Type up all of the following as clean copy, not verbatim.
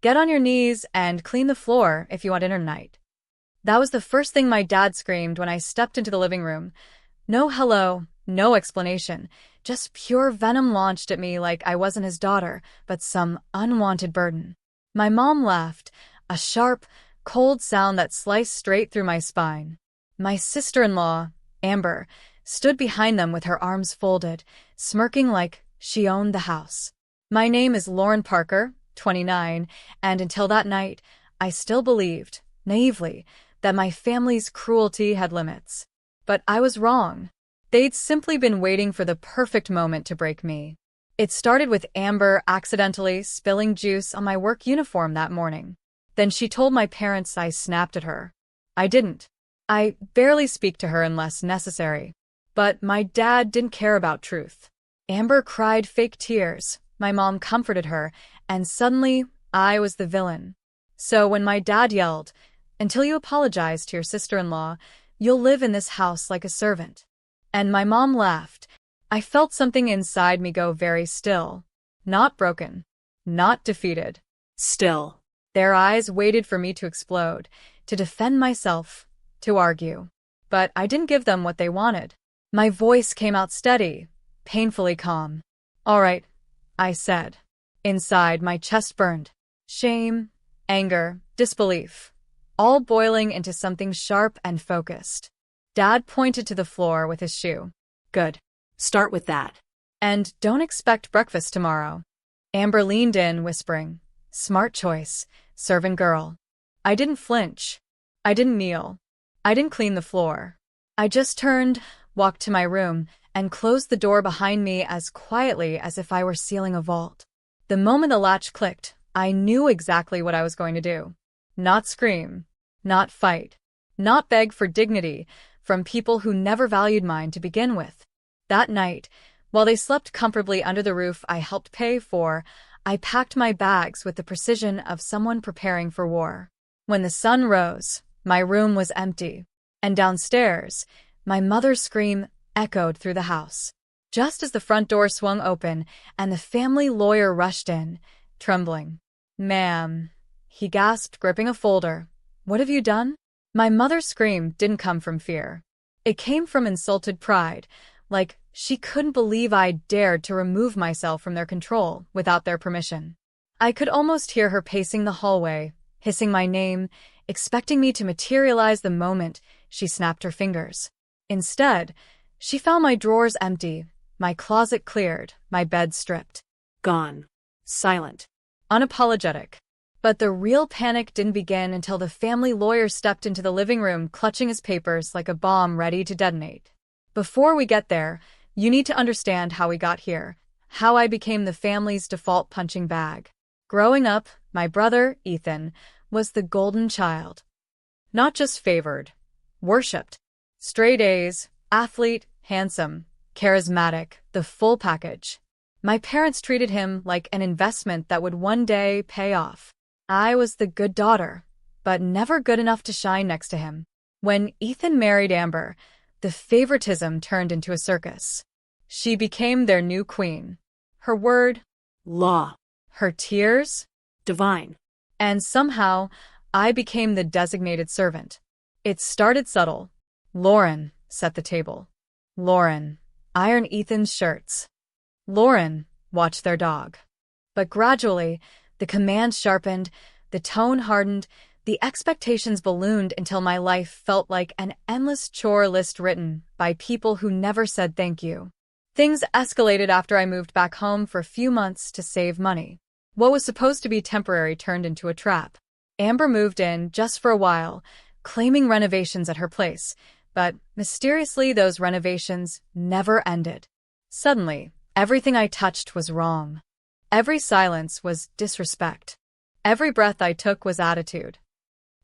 Get on your knees and clean the floor if you want dinner tonight. That was the first thing my dad screamed when I stepped into the living room. No hello, no explanation. Just pure venom launched at me like I wasn't his daughter, but some unwanted burden. My mom laughed, a sharp, cold sound that sliced straight through my spine. My sister-in-law, Amber, stood behind them with her arms folded, smirking like she owned the house. My name is Lauren Parker, 29, and until that night, I still believed, naively, that my family's cruelty had limits. But I was wrong. They'd simply been waiting for the perfect moment to break me. It started with Amber accidentally spilling juice on my work uniform that morning. Then she told my parents I snapped at her. I didn't. I barely speak to her unless necessary. But my dad didn't care about truth. Amber cried fake tears. My mom comforted her, and suddenly I was the villain. So when my dad yelled, "Until you apologize to your sister-in-law, you'll live in this house like a servant," and my mom laughed, I felt something inside me go very still. Not broken. Not defeated. Still. Their eyes waited for me to explode, to defend myself, to argue. But I didn't give them what they wanted. My voice came out steady, painfully calm. "All right," I said. Inside, my chest burned. Shame, anger, disbelief, all boiling into something sharp and focused. Dad pointed to the floor with his shoe. "Good. Start with that. And don't expect breakfast tomorrow." Amber leaned in, whispering, "Smart choice, servant girl." I didn't flinch. I didn't kneel. I didn't clean the floor. I just turned, walked to my room, and closed the door behind me as quietly as if I were sealing a vault. The moment the latch clicked, I knew exactly what I was going to do. Not scream. Not fight. Not beg for dignity from people who never valued mine to begin with. That night, while they slept comfortably under the roof I helped pay for, I packed my bags with the precision of someone preparing for war. When the sun rose, my room was empty, and downstairs, my mother's scream echoed through the house. Just as the front door swung open and the family lawyer rushed in, trembling. "Ma'am," he gasped, gripping a folder. "What have you done?" My mother's scream didn't come from fear. It came from insulted pride, like she couldn't believe I dared to remove myself from their control without their permission. I could almost hear her pacing the hallway, hissing my name, expecting me to materialize the moment she snapped her fingers. Instead, she found my drawers empty, my closet cleared, my bed stripped. Gone. Silent. Unapologetic. But the real panic didn't begin until the family lawyer stepped into the living room clutching his papers like a bomb ready to detonate. Before we get there, you need to understand how we got here, how I became the family's default punching bag. Growing up, my brother, Ethan, was the golden child. Not just favored, worshipped. Straight A's, athlete, handsome, charismatic, the full package. My parents treated him like an investment that would one day pay off. I was the good daughter, but never good enough to shine next to him. When Ethan married Amber, the favoritism turned into a circus. She became their new queen. Her word, law. Her tears, divine. And somehow, I became the designated servant. It started subtle. Lauren, set the table. Lauren, iron Ethan's shirts. Lauren, watch their dog. But gradually, the commands sharpened, the tone hardened, the expectations ballooned until my life felt like an endless chore list written by people who never said thank you. Things escalated after I moved back home for a few months to save money. What was supposed to be temporary turned into a trap. Amber moved in just for a while, claiming renovations at her place, but mysteriously those renovations never ended. Suddenly, everything I touched was wrong. Every silence was disrespect. Every breath I took was attitude.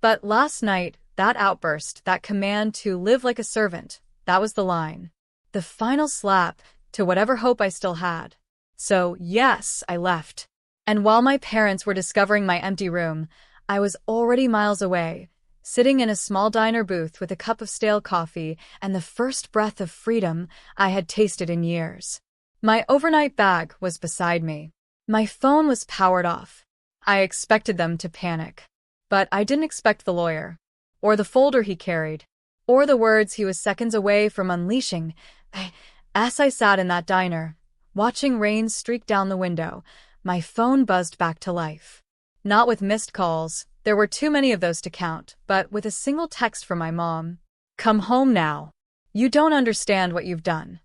But last night, that outburst, that command to live like a servant, that was the line. The final slap to whatever hope I still had. So, yes, I left. And while my parents were discovering my empty room, I was already miles away, sitting in a small diner booth with a cup of stale coffee and the first breath of freedom I had tasted in years. My overnight bag was beside me. My phone was powered off. I expected them to panic. But I didn't expect the lawyer, or the folder he carried, or the words he was seconds away from unleashing. As I sat in that diner, watching rain streak down the window, my phone buzzed back to life. Not with missed calls, there were too many of those to count, but with a single text from my mom. "Come home now. You don't understand what you've done."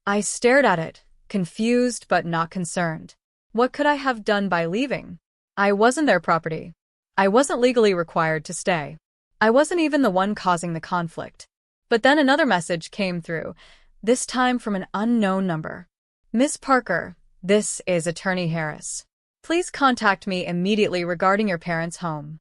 I stared at it, confused but not concerned. What could I have done by leaving? I wasn't their property. I wasn't legally required to stay. I wasn't even the one causing the conflict. But then another message came through, this time from an unknown number. "Miss Parker, this is Attorney Harris. Please contact me immediately regarding your parents' home."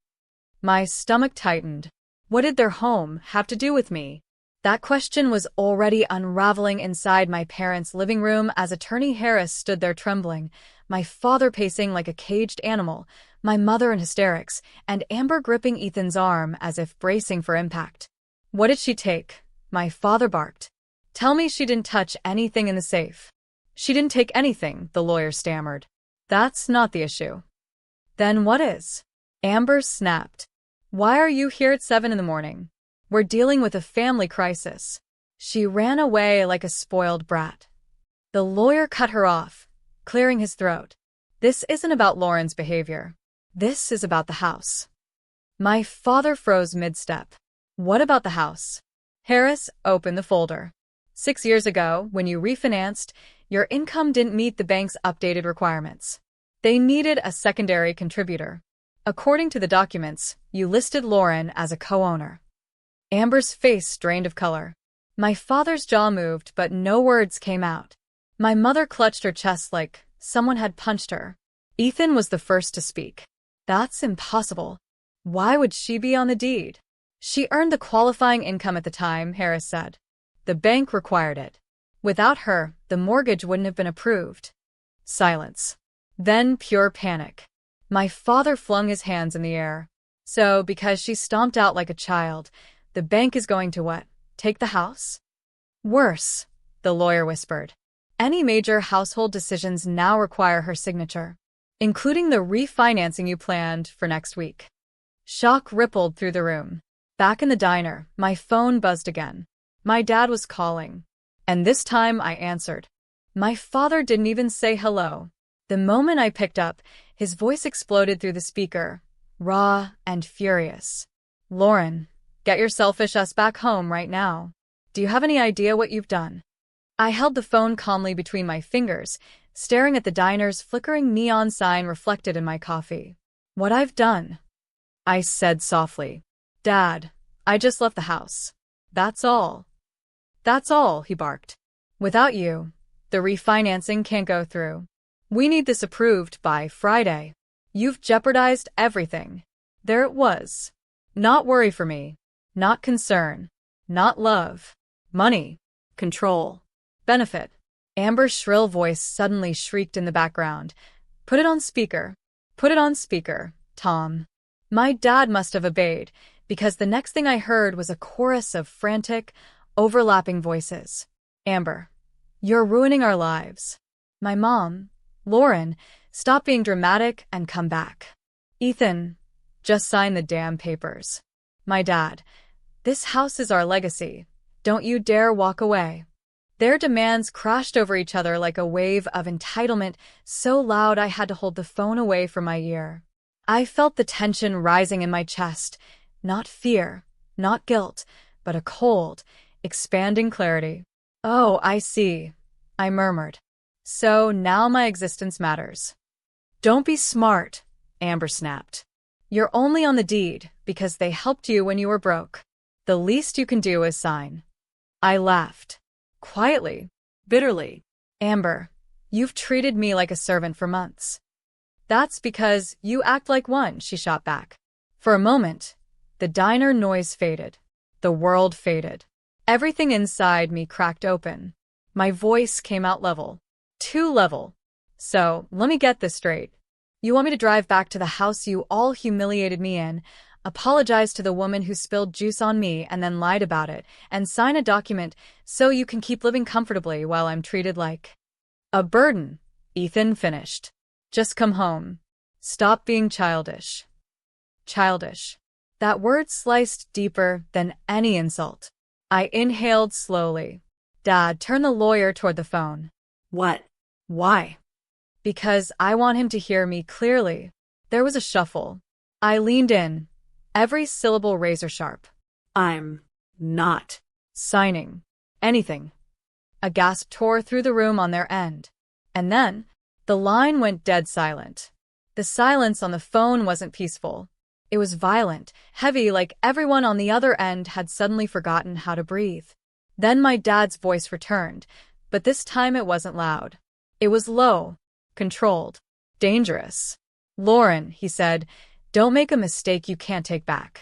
My stomach tightened. What did their home have to do with me? That question was already unraveling inside my parents' living room as Attorney Harris stood there trembling, my father pacing like a caged animal, my mother in hysterics, and Amber gripping Ethan's arm as if bracing for impact. "What did she take?" my father barked. "Tell me she didn't touch anything in the safe." "She didn't take anything," the lawyer stammered. "That's not the issue." "Then what is?" Amber snapped. "Why are you here at 7 in the morning? We're dealing with a family crisis." She ran away like a spoiled brat. The lawyer cut her off, clearing his throat. "This isn't about Lauren's behavior. This is about the house." My father froze mid-step. "What about the house?" Harris opened the folder. 6 years ago, when you refinanced, your income didn't meet the bank's updated requirements. They needed a secondary contributor. According to the documents, you listed Lauren as a co-owner. Amber's face drained of color. My father's jaw moved, but no words came out. My mother clutched her chest like someone had punched her. Ethan was the first to speak. "That's impossible. Why would she be on the deed?" "She earned the qualifying income at the time," Harris said. "The bank required it. Without her, the mortgage wouldn't have been approved." Silence. Then pure panic. My father flung his hands in the air. "So, because she stomped out like a child, the bank is going to what? Take the house?" "Worse," the lawyer whispered. "Any major household decisions now require her signature, including the refinancing you planned for next week." Shock rippled through the room. Back in the diner, my phone buzzed again. My dad was calling. And this time I answered. My father didn't even say hello. The moment I picked up, his voice exploded through the speaker, raw and furious. "Lauren, get your selfish ass back home right now. Do you have any idea what you've done?" I held the phone calmly between my fingers, staring at the diner's flickering neon sign reflected in my coffee. "What I've done?" I said softly. "Dad, I just left the house. That's all." "That's all," he barked. "Without you, the refinancing can't go through. We need this approved by Friday. You've jeopardized everything." There it was. Not worry for me. Not concern. Not love. Money. Control. Benefit. Amber's shrill voice suddenly shrieked in the background. "Put it on speaker. Put it on speaker, Tom." My dad must have obeyed, because the next thing I heard was a chorus of frantic, overlapping voices. "Amber, you're ruining our lives." My mom, "Lauren, stop being dramatic and come back." "Ethan, just sign the damn papers." My dad, "This house is our legacy. Don't you dare walk away." Their demands crashed over each other like a wave of entitlement, so loud I had to hold the phone away from my ear. I felt the tension rising in my chest, not fear, not guilt, but a cold, expanding clarity. "Oh, I see," I murmured. "So now my existence matters." "Don't be smart," Amber snapped. "You're only on the deed because they helped you when you were broke. The least you can do is sign." I laughed. Quietly, bitterly. "Amber, you've treated me like a servant for months." "That's because you act like one," she shot back. For a moment, the diner noise faded. The world faded. Everything inside me cracked open. My voice came out level. Too level. "So, let me get this straight. You want me to drive back to the house you all humiliated me in, apologize to the woman who spilled juice on me and then lied about it, and sign a document so you can keep living comfortably while I'm treated like a burden?" Ethan finished. "Just come home. Stop being childish. Childish. That word sliced deeper than any insult. I inhaled slowly. Dad turned the lawyer toward the phone. What? Why? Because I want him to hear me clearly. There was a shuffle. I leaned in, every syllable razor sharp. I'm not. Signing. Anything. A gasp tore through the room on their end. And then, the line went dead silent. The silence on the phone wasn't peaceful. It was violent, heavy, like everyone on the other end had suddenly forgotten how to breathe. Then my dad's voice returned, but this time it wasn't loud. It was low, controlled, dangerous. Lauren, he said, don't make a mistake you can't take back.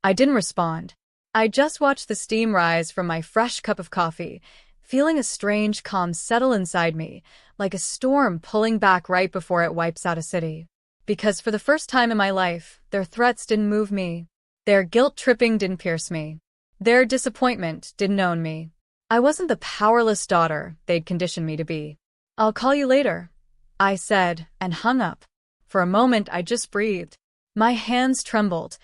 I didn't respond. I just watched the steam rise from my fresh cup of coffee, feeling a strange calm settle inside me, like a storm pulling back right before it wipes out a city. Because for the first time in my life, their threats didn't move me. Their guilt-tripping didn't pierce me. Their disappointment didn't own me. I wasn't the powerless daughter they'd conditioned me to be. I'll call you later, I said, and hung up. For a moment, I just breathed. My hands trembled,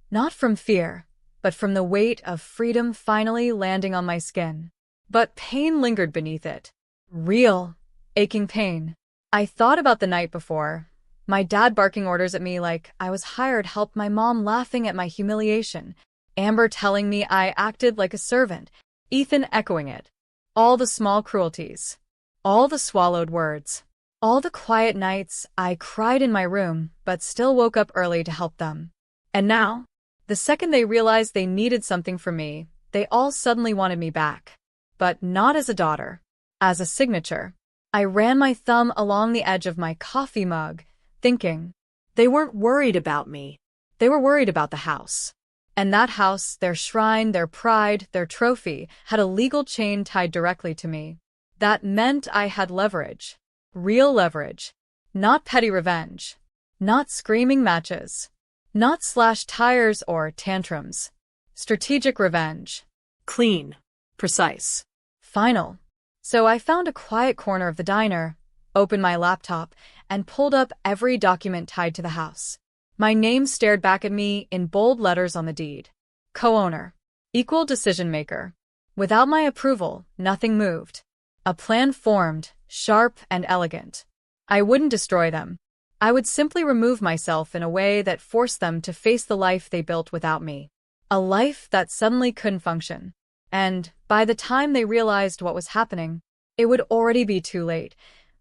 not from fear, but from the weight of freedom finally landing on my skin. But pain lingered beneath it. Real, aching pain. I thought about the night before. My dad barking orders at me like I was hired help, my mom laughing at my humiliation, Amber telling me I acted like a servant, Ethan echoing it. All the small cruelties. All the swallowed words. All the quiet nights I cried in my room but still woke up early to help them. And now, the second they realized they needed something from me, they all suddenly wanted me back. But not as a daughter. As a signature. I ran my thumb along the edge of my coffee mug, thinking, They weren't worried about me. They were worried about the house. And that house, their shrine, their pride, their trophy, had a legal chain tied directly to me. That meant I had leverage. Real leverage. Not petty revenge. Not screaming matches. Not slashed tires or tantrums. Strategic revenge. Clean. Precise. Final. So I found a quiet corner of the diner, opened my laptop, and pulled up every document tied to the house. My name stared back at me in bold letters on the deed. Co-owner. Equal decision maker. Without my approval, nothing moved. A plan formed, sharp and elegant. I wouldn't destroy them. I would simply remove myself in a way that forced them to face the life they built without me. A life that suddenly couldn't function. And, by the time they realized what was happening, it would already be too late.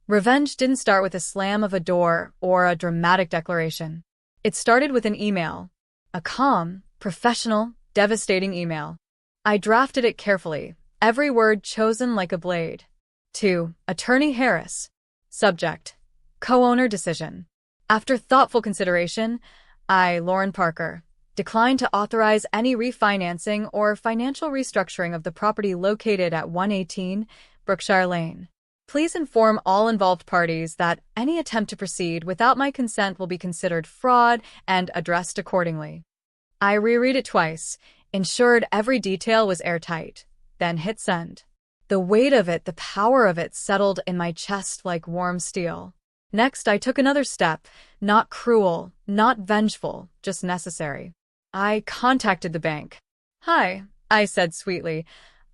Revenge didn't start with a slam of a door or a dramatic declaration. It started with an email. A calm, professional, devastating email. I drafted it carefully, every word chosen like a blade. To Attorney Harris. Subject. Co-owner decision. After thoughtful consideration, I, Lauren Parker, declined to authorize any refinancing or financial restructuring of the property located at 118 Brookshire Lane. Please inform all involved parties that any attempt to proceed without my consent will be considered fraud and addressed accordingly. I reread it twice, ensured every detail was airtight, then hit send. The weight of it, the power of it settled in my chest like warm steel. Next, I took another step, not cruel, not vengeful, just necessary. I contacted the bank. Hi, I said sweetly.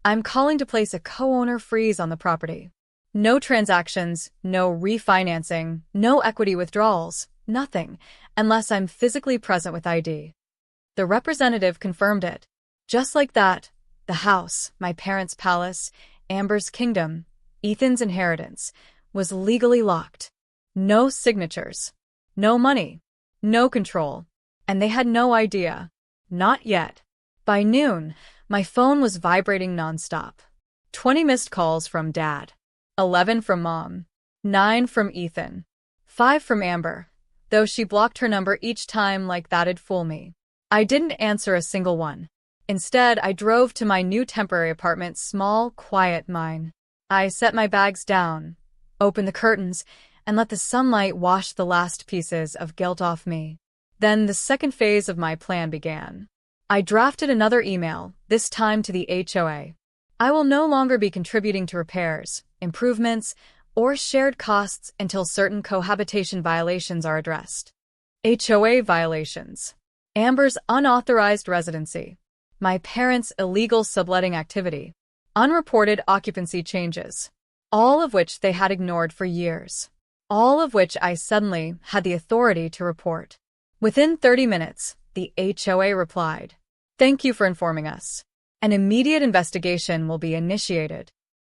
I'm calling to place a co-owner freeze on the property. No transactions, no refinancing, no equity withdrawals, nothing, unless I'm physically present with ID. The representative confirmed it. Just like that, the house, my parents' palace, Amber's kingdom, Ethan's inheritance, was legally locked. No signatures, no money, no control, and they had no idea. Not yet. By noon, my phone was vibrating nonstop. 20 missed calls from Dad. 11 from Mom. 9 from Ethan. 5 from Amber, though she blocked her number each time like that'd fool me. I didn't answer a single one. Instead, I drove to my new temporary apartment, small, quiet mine. I set my bags down, opened the curtains, and let the sunlight wash the last pieces of guilt off me. Then the second phase of my plan began. I drafted another email, this time to the HOA. I will no longer be contributing to repairs, improvements, or shared costs until certain cohabitation violations are addressed. HOA violations. Amber's unauthorized residency. My parents' illegal subletting activity. Unreported occupancy changes. All of which they had ignored for years. All of which I suddenly had the authority to report. Within 30 minutes, the HOA replied, "Thank you for informing us. An immediate investigation will be initiated."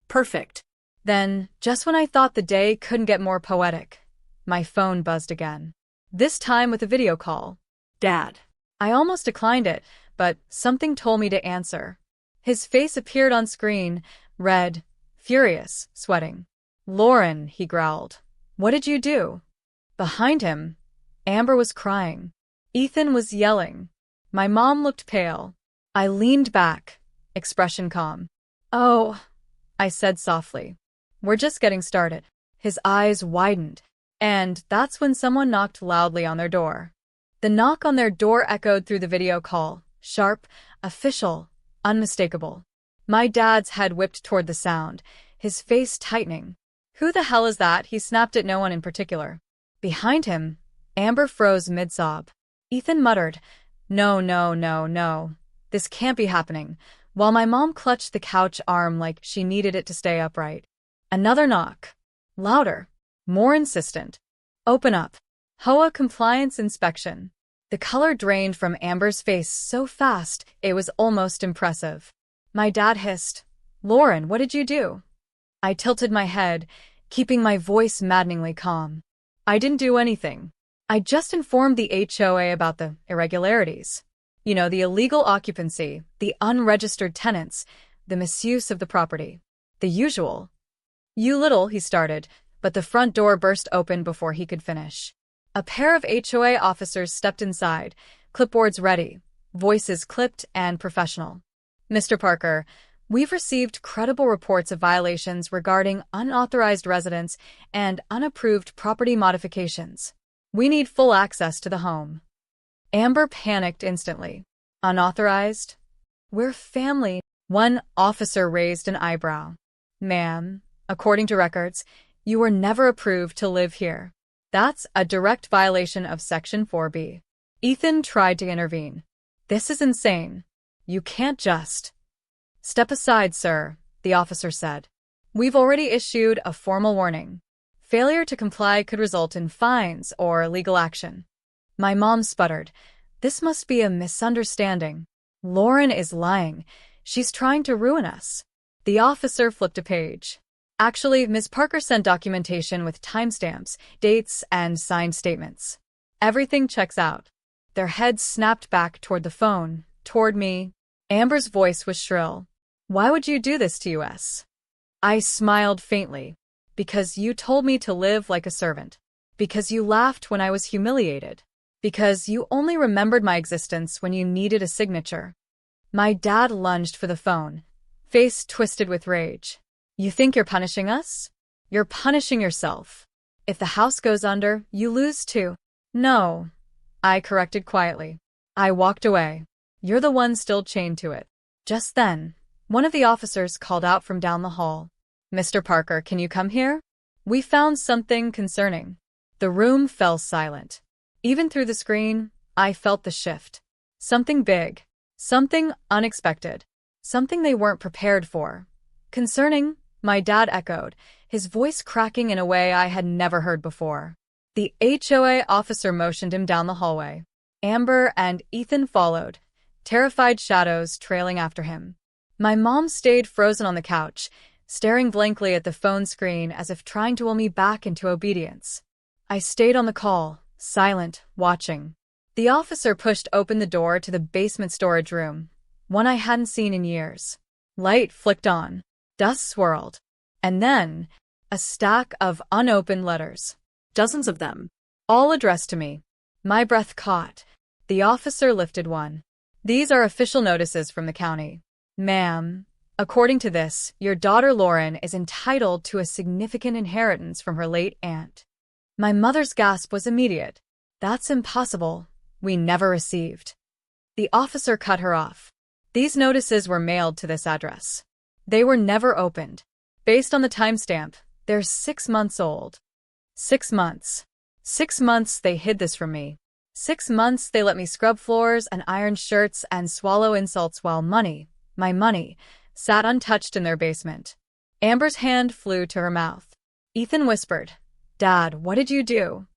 Perfect. Then, just when I thought the day couldn't get more poetic, my phone buzzed again. This time with a video call. Dad. I almost declined it, but something told me to answer. His face appeared on screen, red, furious, sweating. "Lauren," he growled. "What did you do?" Behind him, Amber was crying. Ethan was yelling. My mom looked pale. I leaned back, expression calm. "Oh," I said softly. "We're just getting started." His eyes widened, and that's when someone knocked loudly on their door. The knock on their door echoed through the video call, sharp, official, unmistakable. My dad's head whipped toward the sound, his face tightening. "Who the hell is that?" He snapped at no one in particular. Behind him, Amber froze mid-sob. Ethan muttered, "No, no, no, no. This can't be happening," while my mom clutched the couch arm like she needed it to stay upright. Another knock. Louder. More insistent. "Open up." HOA compliance inspection. The color drained from Amber's face so fast it was almost impressive. My dad hissed, "Lauren, what did you do?" I tilted my head, keeping my voice maddeningly calm. "I didn't do anything. I just informed the HOA about the irregularities. You know, the illegal occupancy, the unregistered tenants, the misuse of the property. The usual." "You little," he started, but the front door burst open before he could finish. A pair of HOA officers stepped inside, clipboards ready, voices clipped and professional. "Mr. Parker, we've received credible reports of violations regarding unauthorized residence and unapproved property modifications. We need full access to the home." Amber panicked instantly. "Unauthorized? We're family." One officer raised an eyebrow. "Ma'am, according to records, you were never approved to live here. That's a direct violation of Section 4B. Ethan tried to intervene. "This is insane. You can't just—" "Step aside, sir," the officer said. "We've already issued a formal warning. Failure to comply could result in fines or legal action." My mom sputtered. "This must be a misunderstanding. Lauren is lying. She's trying to ruin us." The officer flipped a page. "Actually, Ms. Parker sent documentation with timestamps, dates, and signed statements. Everything checks out." Their heads snapped back toward the phone, toward me. Amber's voice was shrill. "Why would you do this to us?" I smiled faintly. "Because you told me to live like a servant. Because you laughed when I was humiliated. Because you only remembered my existence when you needed a signature." My dad lunged for the phone, face twisted with rage. "You think you're punishing us? You're punishing yourself. If the house goes under, you lose too." "No," I corrected quietly. I walked away. "You're the one still chained to it." Just then, one of the officers called out from down the hall. "Mr. Parker, can you come here? We found something concerning." The room fell silent. Even through the screen, I felt the shift. Something big. Something unexpected. Something they weren't prepared for. "Concerning?" my dad echoed, his voice cracking in a way I had never heard before. The HOA officer motioned him down the hallway. Amber and Ethan followed, terrified shadows trailing after him. My mom stayed frozen on the couch, staring blankly at the phone screen as if trying to will me back into obedience. I stayed on the call, silent, watching. The officer pushed open the door to the basement storage room, one I hadn't seen in years. Light flicked on. Dust swirled. And then, a stack of unopened letters. Dozens of them. All addressed to me. My breath caught. The officer lifted one. "These are official notices from the county. Ma'am, according to this, your daughter Lauren is entitled to a significant inheritance from her late aunt." My mother's gasp was immediate. "That's impossible. We never received." The officer cut her off. "These notices were mailed to this address. They were never opened. Based on the timestamp, they're 6 months old." 6 months. 6 months they hid this from me. 6 months they let me scrub floors and iron shirts and swallow insults while money, my money, sat untouched in their basement. Amber's hand flew to her mouth. Ethan whispered, "Dad, what did you do?"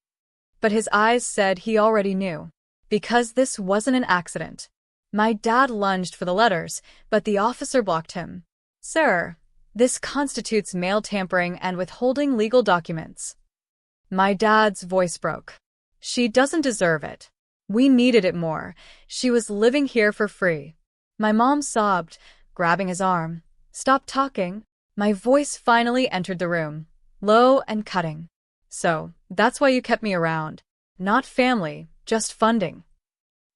But his eyes said he already knew. Because this wasn't an accident. My dad lunged for the letters, but the officer blocked him. "Sir, this constitutes mail tampering and withholding legal documents." My dad's voice broke. "She doesn't deserve it. We needed it more. She was living here for free." My mom sobbed, grabbing his arm. "Stop talking." My voice finally entered the room, low and cutting. "So, that's why you kept me around. Not family, just funding."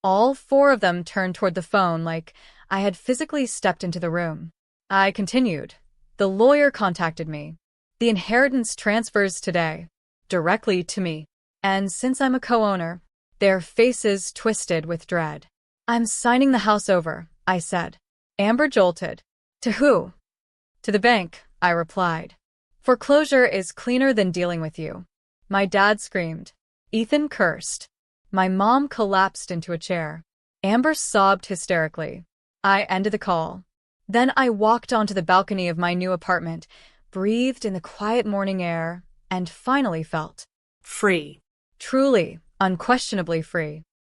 All four of them turned toward the phone like I had physically stepped into the room. I continued. "The lawyer contacted me. The inheritance transfers today, directly to me. And since I'm a co-owner," their faces twisted with dread. "I'm signing the house over," I said. Amber jolted. "To who?" "To the bank," I replied. "Foreclosure is cleaner than dealing with you." My dad screamed. Ethan cursed. My mom collapsed into a chair. Amber sobbed hysterically. I ended the call. Then I walked onto the balcony of my new apartment, breathed in the quiet morning air, and finally felt Free. truly, unquestionably free.